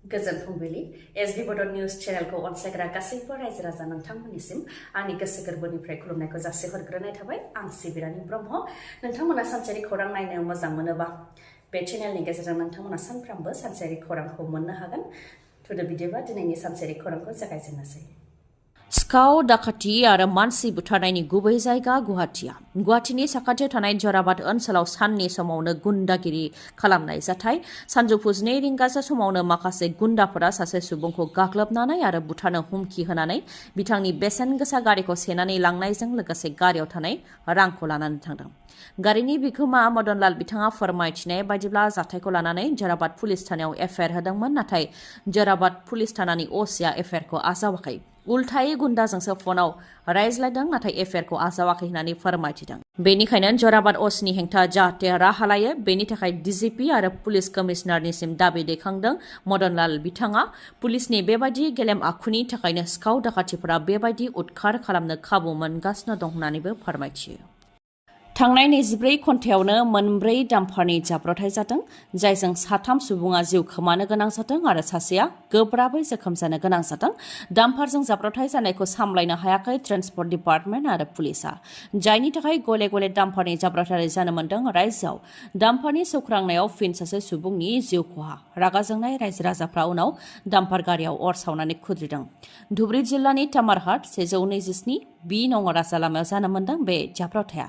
गोजोन फुंबिलि एसबी बड निउज चेनेलखौ अनसायग्रा गासैबो रायजो राजा नोंथांमोननिसिम आंनि गोसो गोरबोनिफ्राय खुलुमनायखौ जासिहरग्रोनाय थाबाय आं सिबि रानी ब्रह्म नोंथांमोना सानसेयारि खौरां नायनो मोजां मोनोबा बे चेनेलनि गेजेरजों नोंथांमोना सानफ्रामबो सानसेयारि खौरांखौ मोननो हागोन थुदो बिदिबा दिनैनि सानसेयारि खौरांखौ जागायजेननोसै सिखाव दाखाथि आरो मानसि बुथारनायनि गुबै जायगा गुवाहाटीनि साखाथियाव थानाय जराबाद ओनसोलाव साननि समावनो गुन्दागिरि खालामनाय जाथाय सानजौफु 2 रिंगासो समावनो माखासे गुन्दाफोरा सासे सुबुंखौ गाग्लोबनानै आरो बुथारनो हुमखि होनानै बिथांनि बेसेन गोसा गारिखौ सेनानै लांनायजों लोगोसे गारियाव थानाय रांखौ लानानै थांदों। गारिनि बिगोमा मदनलाल बिथाङा फोरमायथिनाय बायदिब्ला जाथायखौ लानानै जराबाद पुलिस थानायाव एफआइआर होदोंमोन नाथाय जराबाद पुलिस थानानि असिआ एफआइआरखौ आजावाखै उल्थायै गुन्दाजोंसो फनाव रायज्लायदों नाथाय एफआइआरखौ आजावाखै होननानै फोरमायथिदों। बेनिखायनो जराबाद असिनि हेंथा जाहाथे राहा लायो बेनि थाखाय डिजिपि आरो पुलिस कमिशनारनिसिम दाबि दैखांदों मदनलाल बिथाङा पुलिसनि बेबायदि गेलेम आखुनि थाखायनो सिखाव दाखाथिफोरा बेबायदि उदखार खालामनो खाबु मोनगासिनो दं होननानैबो फोरमायथियो। थांनाय 24 घन्टायावनो मोनब्रै डाम्पारनि जाब्रबथाय जादों जायजों 3 सुबुङा जिउ खोमानो गोनां जादों आरो सासेया गोब्राबै जोखोम जानो गोनां जादों। डाम्पारजों जाब्रबथाय जानायखौ सामलायनो हायाखै ट्रेन्सपर्ट डिपार्टमेन्ट आरो पुलिसा जायनि थाखाय गले गले डाम्पारनि जाब्रबथाय जानो मोन्दों। रायजोआव डाम्पारनि सौख्रांनायाव फिन सासे सुबुंनि जिउ खहा रागा जोंनाय रायजो राजाफ्रा उनाव डाम्पार गारियाव अर सावनानै खुद्रिदों। धुबरी जिल्लानि तामारहाट 127 बि नं राजा लामायाव जानो मोन्दों बे जाब्रबथाया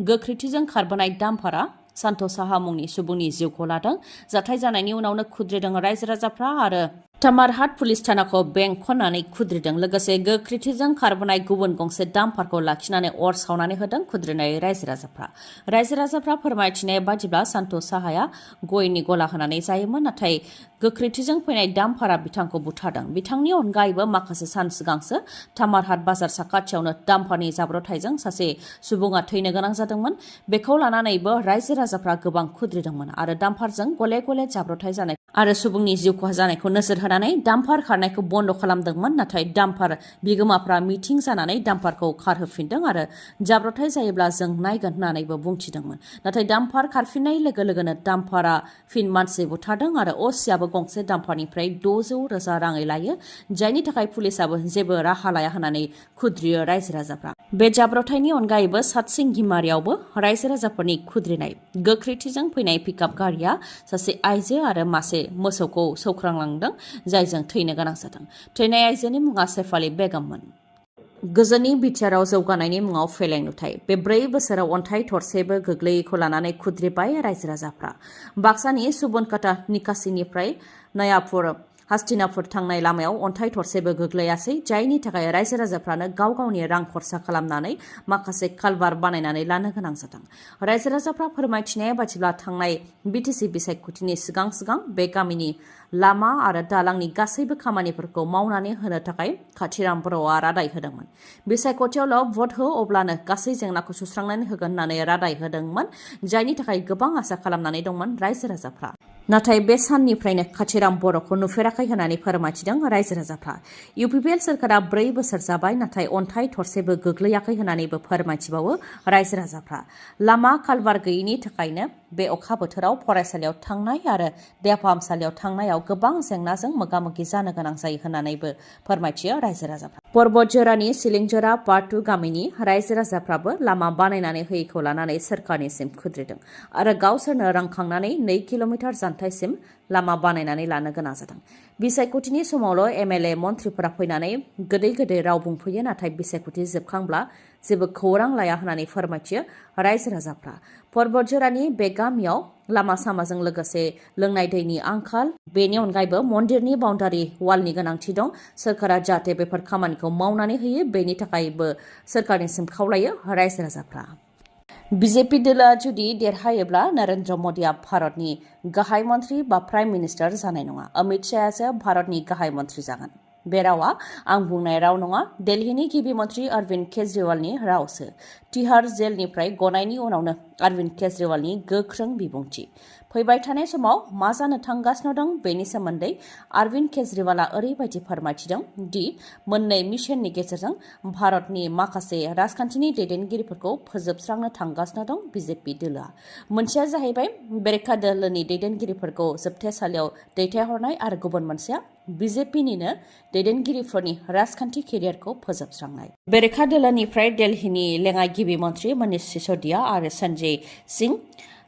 गोख्रैथिजों खारबोनाय डाम्पारा सान्त साहा मुंनि सुबुंनि जिउखौ लादों। जाथाय जानायनि उनावनो खुद्रिदों रायजो राजाफ्रा आरो तामारहाट पुलिस थानाखौ बेंखननानै खुद्रिदों लोगोसे गोख्रैथिजों खारबोनाय गुबुन गंसे डाम्पारखौ लाखिनानै अर सावनानै होदों खुद्रिनाय रायजो राजाफ्रा फोरमायथिनाय बादिब्ला सान्त साहाया गयनि गला होनानै जायोमोन नाथाय गोख्रैथिजों फैनाय डाम्पारा बिथांखौ बुथारदों। बिथांनि अनगायैबो माखासे सान सिगांसो तामारहाट बाजार साखाथियावनो डाम्पारनि जाब्रबथायजों सासे सुबुङा थैनो गोनां जादोंमोन। बेखौ लानानैबो रायजो राजाफ्रा गोबां खुद्रिदोंमोन आरो डाम्पारजों गले गले जाब्रबथाय जानाय आरो सुबुंनि जिउ खहा जानायखौ नोजोर होनानै डाम्पार खारनायखौ बन्द खालामदोंमोन नाथाय डाम्पार बिगोमाफ्रा मिटिं जानानै डाम्पारखौ खारहोफिनदों आरो जाब्रबथाय जायोब्ला जों नायगोन होननानैबो बुंथिदोंमोन नाथाय डाम्पार खारफिननाय लोगो लोगोनो डाम्पारा फिन मानसि बुथारदों आरो असिआबो गंसे डाम्पारनिफ्राय 600,000 राङै लायो जायनि थाखाय पुलिसाबो जेबो राहा लाया होननानै खुद्रियो रायजो राजाफ्रा। बे जाब्रबथायनि अनगायैबो सातसिंगिमारियावबो रायजो राजाफोरनि खुद्रिनाय गोख्रैथिजों फैनाय पिकआप गारिया सासे आइजो आरो मासे मोसौखौ सौख्रांलांदों जायजों थैनो गोनां जादों। थैनाय आइजोनि मुङा सेफाली बेगममोन। गोजोननि बिटिआरआव जौगानायनि मुङाव फेलें नुथाय बे 4 बोसोराव अन्थाइ थरसेबो गोग्लैयैखौ लानानै खुद्रिबाय रायजो राजाफ्रा। बाक्सानि सुबनकाटा निकासिनिफ्राय नयापुर हास्तिनापुर थांनाय लामायाव अन्थाइ थरसेबो गोग्लैयासै जायनि थाखाय रायजो राजाफ्रानो गाव गावनि रां खरसा खालामनानै माखासे कालभार बानायनानै लानो गोनां जादों। रायजो राजाफ्रा फोरमायथिनाय बादिब्ला थांनाय बिटिसि बिसायख'थिनि सिगां बे गामिनि लामा आरो दालांनि गासैबो खामानिफोरखौ मावनानै होनो थाखाय खाथिराम बर'आ रादाय होदोंमोन। बिसायख'थियावल' भट हो अब्लानो गासै जेंनाखौ सुस्रांनानै होगोन होननानै रादाय होदोंमोन जायनि थाखाय गोबां आसा खालामनानै दंमोन रायजो राजाफ्रा। नाथाय बे साननिफ्रायनो खाथिराम बर'खौ नुफेराखै होननानै फोरमायथिदों रायजो राजाफ्रा। UPPL सोरखारा 4 बोसोर जाबाय नाथाय अन्थाइ थरसेबो गोग्लैयाखै होननानैबो फोरमायथिबावो रायजो राजाफ्रा। लामा कालभार गैयिनि थाखायनो बे अखा बोथोराव फरायसालियाव थांनाय आरो देहा फाहामसालियाव थांनायाव गोबां जेंनाजों मोगा मोगि जानो गोनां जायो होननानैबो फोरमायथियो रायजो राजाफ्रा। पर्बत जरानि सिलिंजरा पार्ट 2 गामिनि रायजो राजाफ्राबो लामा बानायनानै होयैखौ लानानै सोरखारनिसिम खुद्रिदों आरो गावसोरनो रां खांनानै 2 किल'मिटार जानथायसिम लामा बानायनानै लानो गोनां जादों। बिसायख'थिनि समावल' MLA मन्थ्रिफोरा फैनानै गोदै राव बुंफैयो नाथाय बिसायख'थि जोबखांब्ला जेबो खौरां लाया होननानै फोरमायथियो रायजो राजाफ्रा। पर्बत जरानि बे गामियाव लामा सामाजों लोगोसे लोंनाय दैनि आंखाल बेनि अनगायैबो मन्दिरनि बाउन्डारि वालनि गोनांथि दं। सोरखारा जाहाथे बेफोर खामानिखौ मावनानै होयो बेनि थाखायबो सोरखारनिसिम खावलायो रायजो राजाफ्रा। बिजेपि दोलोआ जुदि देरहायोब्ला नरेन्द्र मदिया भारतनि गाहाय मन्थ्रि बा प्राइम मिनिस्टार जानाय नङा। अमित शाहयासो भारतनि गाहाय मन्थ्रि जागोन। बे रावा आं बुंनाय राव नङा दिल्लीनि गिबि मन्थ्रि अरविन्द केजरीवालनि रावसो। तिहार जेलनिफ्राय गनायनि उनावनो अरविन्द केजरीवालनि गोख्रों बिबुंथि। फैबाय थानाय समाव मा जानो थांगासिनो दं बेनि सोमोन्दै अरविंद केजरीवाला ओरैबायदि फोरमायथिदों दि मोननै मिशननि गेजेरजों भारतनि माखासे राजखान्थिनि दैदेनगिरिफोरखौ फोजोबस्रांनो थांगासिनो दं बिजेपि दोलोआ। मोनसेया जाहैबाय बेरेखा दोलोनि दैदेनगिरिफोरखौ जोबथेसालियाव दैथायहरनाय आरो गुबुन मोनसेया बिजेपिनिनो दैदेनगिरिफोरनि राजखान्थि केरियारखौ फोजोबस्रांनाय। बेरेखा दोलोनिफ्राय दिल्लीनि लेङाइ गिबि मन्थ्रि मनीष सिसोदिया आरो संजय सिंह,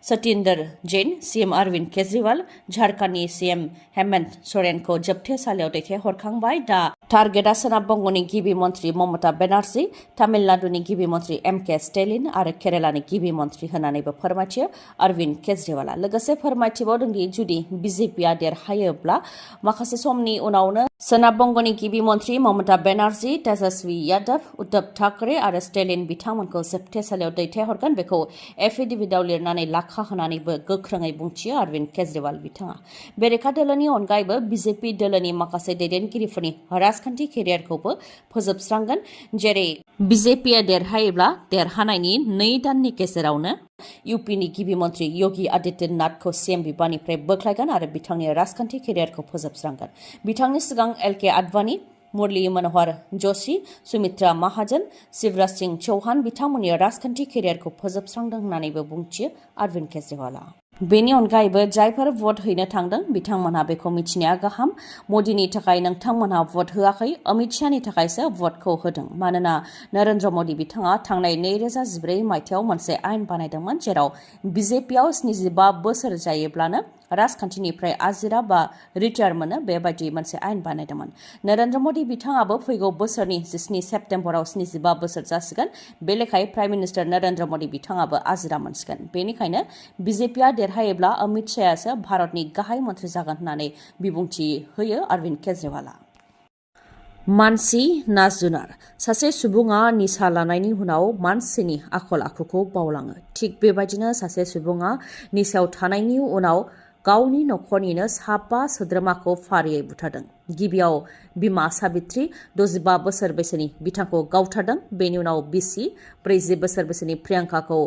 सत्येंद्र जैन, सीएम अरविंद केजरीवाल, झारखंडनि सीएम हेमंत सोरेनखौ जोबथेसालियाव दैथायहरखांबाय। दा टार्गेटआ सोनाब बंगनि गिबि मन्थ्रि ममता बेनार्जी, तामिलनाडुनि गिबि मन्थ्रि एमके स्टेलिन आरो केरालानि गिबि मन्थ्रि होननानैबो फोरमायथियो अरविंद केजरीवाला। लोगोसे फोरमायथिबावदों दि जुदि बिजेपिआ देरहायोब्ला माखासे समनि उनावनो सोनाब बंगनि गिबि मन्थ्रि ममता बेनार्जी, तेजस्वी यादव, उद्धव ठाकरे आरो स्टेलिन बिथांमोनखौ जोबथेसालियाव दैथायहरगोन बेखौ एफिडेविटआव लिरनानै लाखा होनानैबो गोख्रोङै बुंथियो अरविंद केजरीवाल बिथाङा। बेरेखा दोलोनि अनगायैबो बिजेपि दोलोनि माखासे दैदेनगिरिफोरनि राजखान्थि केरियारखौबो फोजोबस्रांगोन। जेरै बिजेपिआ देरहायोब्ला देरहानायनि 2 दाननि गेजेरावनो इउपिनि गिबि मन्थ्रि योगी आदित्यनाथखौ सीएम बिबाननिफ्राय बोख्लायगोन आरो बिथांनि राजखान्थि केरियारखौ फोजोबस्रांगोन। बिथांनि सिगां एलके आडवाणी, मुरली मनोहर जोशी, सुमित्रा महाजन, शिवराज सिंह चौहान बिथांमोननि राजखान्थि केरियारखौ फोजोबस्रांदों होननानैबो बुंथियो अरविंद केजरीवाला। बेनि अनगायैबो जायफोर भट हैनो थांदों बिथांमोनहा बेखौ मिथिनाया गाहाम। मोदीनि थाखाय नोंथांमोनहा भट होआखै, अमित शाहनि थाखायसो भटखौ होदों। मानोना नरेन्द्र मोदी बिथाङा थांनाय 2014 मायथाइयाव मोनसे आयेन बानायदोंमोन जेराव बिजेपिआव 75 बोसोर जायोब्लानो राजखान्थिनिफ्राय आजिरा बा रिटायार मोनो, बेबायदि मोनसे आयेन बानायदोंमोन। नरेन्द्र मोदी बिथाङाबो फैगौ बोसोरनि 17 सेप्तेम्बराव 75 बोसोर जासिगोन। बे लेखायै प्राइम मिनिस्टार नरेन्द्र मोदी बिथाङाबो आजिरा मोनसिगोन। बेनिखायनो बिजेपिआ देरहायोब्ला अमित शाहयासो भारतनि गाहाय मन्थ्रि जागोन होननानै बिबुंथि होयो अरविंद केजरीवाला। मानसि ना जुनार? सासे सुबुङा निसा लानायनि उनाव मानसिनि आखल आखुखौ बावलाङो। थिग बेबायदिनो सासे सुबुङा निसायाव थानायनि उनाव गावनि नखरनिनो 7 सोद्रोमाखौ फारियै बुथारदों। गिबियाव बिमा साबित्री 65 बोसोर बैसोनि बिथांखौ गावथारदों। बेनि उनाव बिसि 40 बोसोर बैसोनि प्रियंकाखौ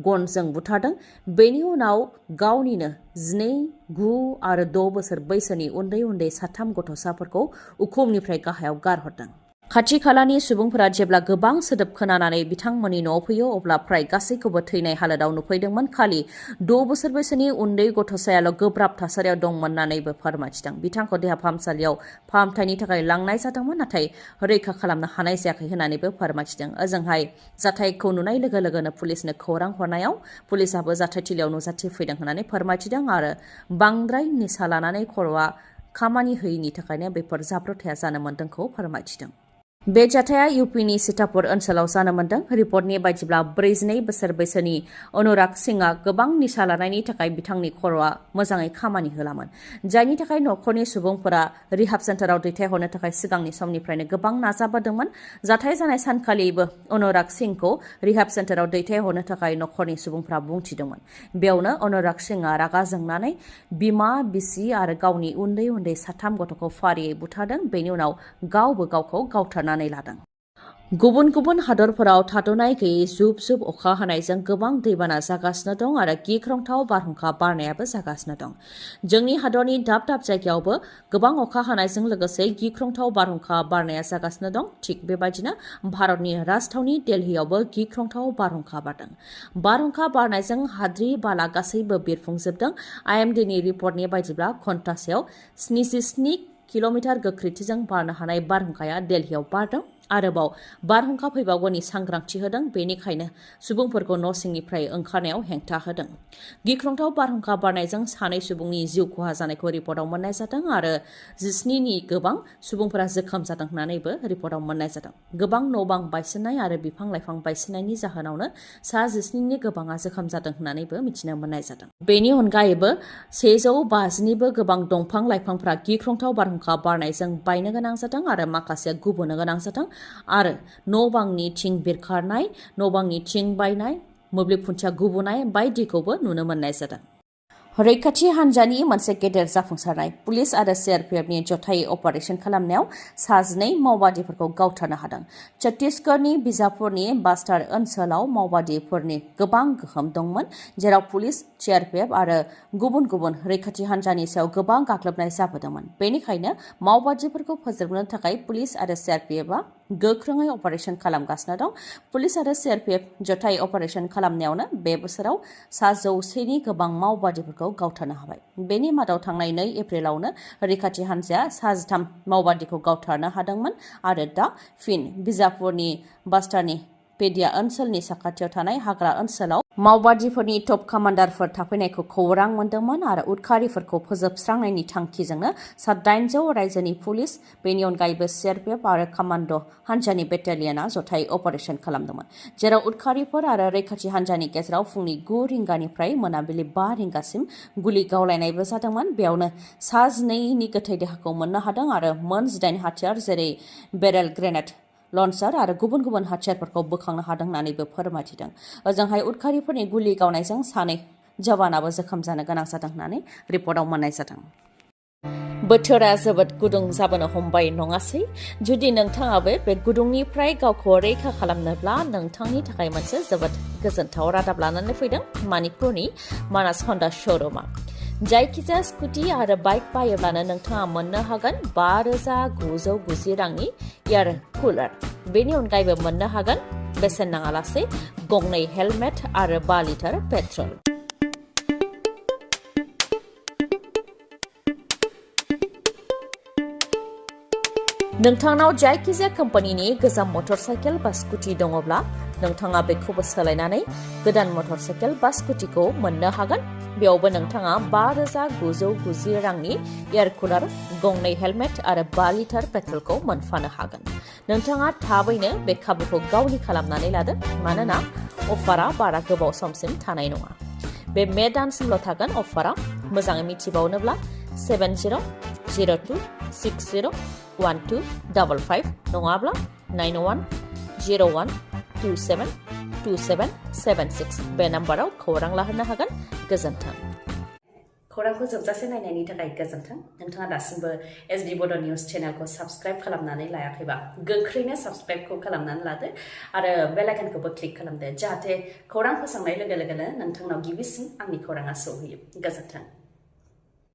गनजों बुथारदों। बेनि उनाव गावनिनो 12, 9 आरो 6 बोसोर बैसोनि उन्दै उन्दै 3 गथ'साफोरखौ उखुमनिफ्राय गाहायाव गारहरदों। खाथि खालानि सुबुंफोरा जेब्ला गोबां सोदोब खोनानानै बिथांमोननि न'आव फैयो अब्ला फ्राय गासैखौबो थैनाय हालोदाव नुफैदोंमोन। खालि 6 बोसोर बैसोनि उन्दै गथ'सायाल' गोब्राब थासारियाव दंमोन होननानैबो फोरमायथिदों। बिथांखौ देहा फाहामसालियाव फाहामथायनि थाखाय लांनाय जादोंमोन, नाथाय रैखा खालामनो हानाय जायाखै होननानैबो फोरमायथिदों। ओजोंहाय जाथायखौ नुनाय लोगो लोगोनो पुलिसनो खौरां हरनायाव पुलिसाबो जाथायथिलियाव नुजाथिफैदों होननानै फोरमायथिदों आरो बांद्राय निसा लानानै खर'आ खामानि होयैनि थाखायनो बेफोर जाब्रबथाया जानो मोन्दोंखौ फोरमायथिदों। बे जाथाया इउपिनि सीतापुर ओनसोलाव जानो मोन्दों। रिपर्टनि बायदिब्ला 42 बोसोर बैसोनि अनुराग सिंहआ गोबां निसा लानायनि थाखाय बिथांनि खर'आ मोजाङै खामानि होलामोन, जायनि थाखाय नखरनि सुबुंफोरा रिहाब सेन्टाराव दैथायहरनो थाखाय सिगांनि समनिफ्रायनो गोबां नाजाबोदोंमोन। जाथाय जानाय सानखालिबो अनुराग सिंहखौ रिहाब सेन्टाराव दैथायहरनो थाखाय नखरनि सुबुंफोरा बुंथिदोंमोन। बेयावनो अनुराग सिंहआ रागा जोंनानै बिमा, बिसि आरो गावनि उन्दै उन्दै 3 गथ'खौ फारियै बुथारदों। बेनि उनाव गावबो गावखौ गावथारनानै लादों। गुबुन गुबुन हादरफोराव थाद'नाय गैयै जुब जुब अखा हानायजों गोबां दैबाना जागासिनो दं आरो गिख्रंथाव बारहुंखा बारनायाबो जागासिनो दं। जोंनि हादरनि दाब दाब जायगायावबो गोबां अखा हानायजों लोगोसे गिख्रंथाव बारहुंखा बारनाया जागासिनो दं। थिग बेबायदिनो भारतनि राजथावनि दिल्लीयावबो गिख्रंथाव बारहुंखा बारदों। बारहुंखा बारनायजों हाद्रि बाला गासैबो बिरफुंजोबदों। आइएमडिनि रिपर्टनि बायदिब्ला घन्टासेयाव 77 किल'मिटार गोख्रैथिजों बारनो हानाय बारहुंखाया दिल्लीयाव बारदों। आरोबाव बारहुंखा फैबावगोननि सांग्रांथि होदों, बेनिखायनो सुबुंफोरखौ न' सिंनिफ्राय ओंखारनायाव हेंथा होदों। गिख्रंथाव बारहुंखा बारनायजों 2 सुबुंनि जिउ खहा जानायखौ रिपर्टआव मोननाय जादों आरो 17नि गोबां सुबुंफोरा जोखोम जादों होननानैबो रिपर्टआव मोननाय जादों। गोबां न' बां बायसिननाय आरो बिफां लाइफां बायसिननायनि जाहोनावनो 17नि गोबाङा जोखोम जादों होननानैबो मिथिनो मोननाय जादों। बेनि अनगायैबो 150निबो गोबां दंफां लाइफांफोरा गिख्रंथाव बारहुंखा बारनायजों बायनो गोनां जादों आरो माखासे गुबुनो गोनां जादों आरो न' बांनि थिं बिरखारनाय, न' बांनि थिं बायनाय, मोब्लिब खुन्थिया गुबुनाय बायदिखौबो नुनो मोननाय जादों। रैखाथि हान्जानि मोनसे गेदेर जाफुंसारनाय पुलिस आरो सिआरपिएफनि जथायै अपारेशन खालामनायाव 12 मावबादिफोरखौ गावथारनो हादों। छत्तीसगढ़नि बिजापुरनि बास्टार ओनसोलाव मावबादिफोरनि गोबां गोहोम दंमोन, जेराव पुलिस, सिआरपिएफ आरो गुबुन गुबुन रैखाथि हान्जानि सायाव गोबां गाग्लोबनाय जाबोदोंमोन। बेनिखायनो मावबादिफोरखौ फोजोबनो थाखाय पुलिस आरो सिआरपिएफआ गोख्रोङै अपारेशन खालामगासिनो दं। पुलिस आरो सिआरपिएफ जथायै अपारेशन खालामनायावनो बे बोसोराव 100नि गोबां मावबादिफोरखौ गावथारनो हाबाय। बेनि मादाव थांनाय 2 एप्रिलावनो रैखाथि हान्जाया 13 मावबादिखौ गावथारनो हादोंमोन आरो दा फिन बिजापुरनि बास्टारनि पेडिया ओनसोलनि साखाथियाव थानाय हाग्रा ओनसोलाव मावबादिफोरनि टप कामान्डारफोर थाफैनायखौ खौरां मोन्दोंमोन आरो उदखारिफोरखौ फोजोबस्रांनायनि थांखिजोंनो 800 रायजोनि पुलिस, बेनि अनगायैबो सिआरपिएफ आरो कमान्ड' हान्जानि बेटालियनआ जथायै अपारेशन खालामदोंमोन, जेराव उदखारिफोर आरो रैखाथि हान्जानि गेजेराव फुंनि 9 रिंगानिफ्राय मोनाबिलि 5 रिंगासिम गुलि गावलायनायबो जादोंमोन। बेयावनो 12नि गोथै देहाखौ मोननो हादों आरो मोन 18 हाथियार जेरै बेरेल ग्रेनेड, लन्चार आरो गुबुन गुबुन हाथियारफोरखौ बोखांनो हादों होननानैबो फोरमायथिदों। ओजोंहाय उदखारिफोरनि गुलि गावनायजों 2 जवानाबो जोखोम जानो गोनां जादों होननानै रिपर्टआव मोननाय जादों। बोथोरा जोबोद गुदुं जाबोनो हमबाय नङासै? जुदि नोंथाङाबो बे गुदुंनिफ्राय गावखौ रैखा खालामनोब्ला नोंथांनि थाखाय मोनसे जोबोद गोजोनथाव रादाब लानानै फैदों मणिपुरनि मानास हन्डा श'रुमा। जायखिजाया स्कुटि आरो बाइक बायोब्लानो नोंथाङा मोननो हागोन 5,990 रांनि एयार कुलार। बेनि अनगायैबो मोननो हागोन बेसेन नाङालासे 2 हेलमेट आरो 5 लिटार पेट्रल। नोंथांनाव जायखिजाया कम्पानिनि गोजाम मटर साइकेल बा स्कुटि दङब्ला नोंथाङा बेखौबो सोलायनानै गोदान मटर साइकेल बा स्कुटिखौ मोननो हागोन। बेयावबो नोंथाङा 5,990 रांनि एयार कुलार, 2 हेलमेट आरो 5 लिटार पेट्रलखौ मोनफानो हागोन। नोंथाङा थाबैनो बे खाबुखौ गावनि खालामनानै लादो, मानोना अफारा बारा गोबाव समसिम थानाय नङा। बे मे दानसिमल' थागोन अफारा। मोजाङै मिथिबावनोब्ला 7002601255 नङाब्ला 9101272776 बे नाम्बाराव खौरां लाहरनो हागोन। गोजोन्थों। खौरांखौ जोबजासे नायनायनि थाखाय गोजोन्थों। नोंथाङा दासिमबो एसडि बड' निउस चेनेलखौ साबस्क्राइब खालामनानै लायाखैबा गोख्रैनो साबस्क्राइबखौ खालामनानै लादो आरो बेल आइकनखौबो क्लिक खालामदो, जाहाथे खौरां फोसावनाय लोगो लोगोनो नोंथांनाव गिबिसिन आंनि खौराङा सौहैयो। गोजोन्थों।